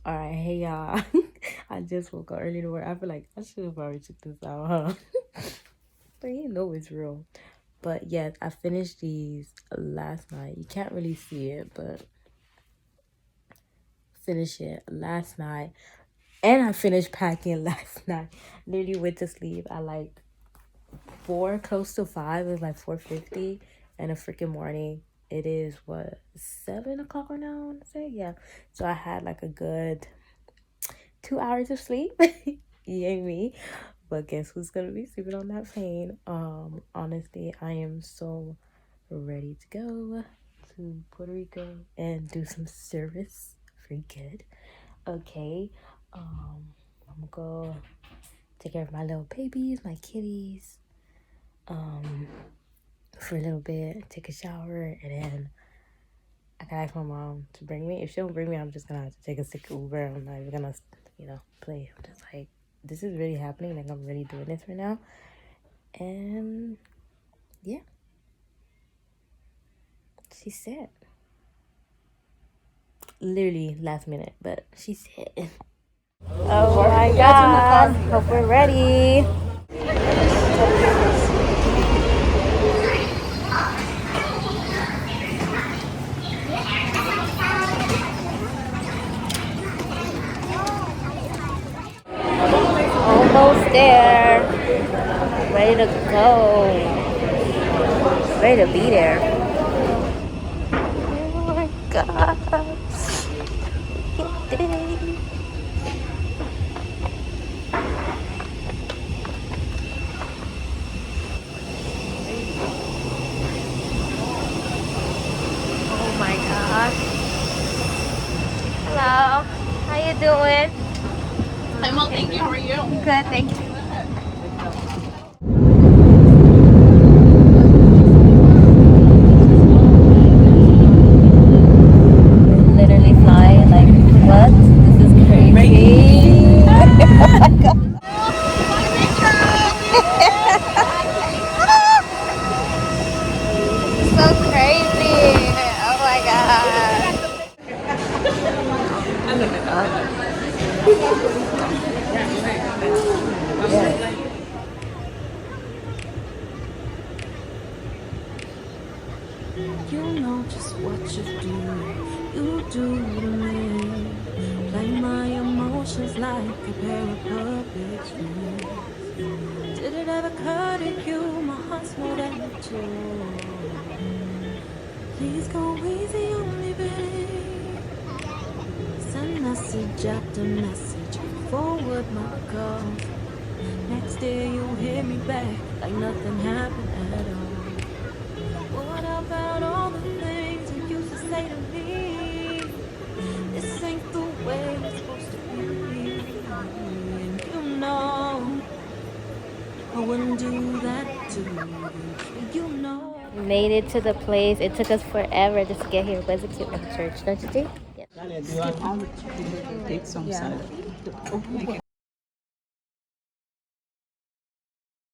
Alright, hey y'all. I just woke up early to work. I feel like I should have probably checked this out, huh? But you know it's real. But yes, I finished these last night. You can't really see it, but finished it last night. And I finished packing last night. Literally went to sleep at like 4, close to 5. It was like 4:50 in the freaking morning. It is what, 7 o'clock right now, I want to say. Yeah. So I had like a good 2 hours of sleep. Yay me. But guess who's gonna be sleeping on that plane? Honestly, I am so ready to go to Puerto Rico and do some service for good. Okay. I'm gonna go take care of my little babies, my kitties, for a little bit, take a shower, and then I can ask my mom to bring me. If she don't bring me, I'm just gonna have to take a sick Uber. I'm not even gonna, play. I'm just like, this is really happening. Like, I'm really doing this right now. And yeah, she said, literally last minute, but she said, oh my god, hope we're ready. Almost there. Ready to go. Ready to be there. Oh my god. Oh my god. Hello. How you doing? I'm well, thank you. How are you? Good, thank you. Literally flying like what? This is crazy. Oh my god. So crazy. Oh my god. You know just what you do to me. Play my emotions like a pair of puppets. Did it ever occur to you my heart's more than a toy? Please go easy on me, babe. Send message after message, forward my calls. Next day you'll hear me back like nothing happened at all. What about all the things you used to say to me? This ain't the way it's supposed to be. And you know I wouldn't do that to you. You know. We made it to the place. It took us forever just to get here, but it's a cute little church, don't you think? Yeah.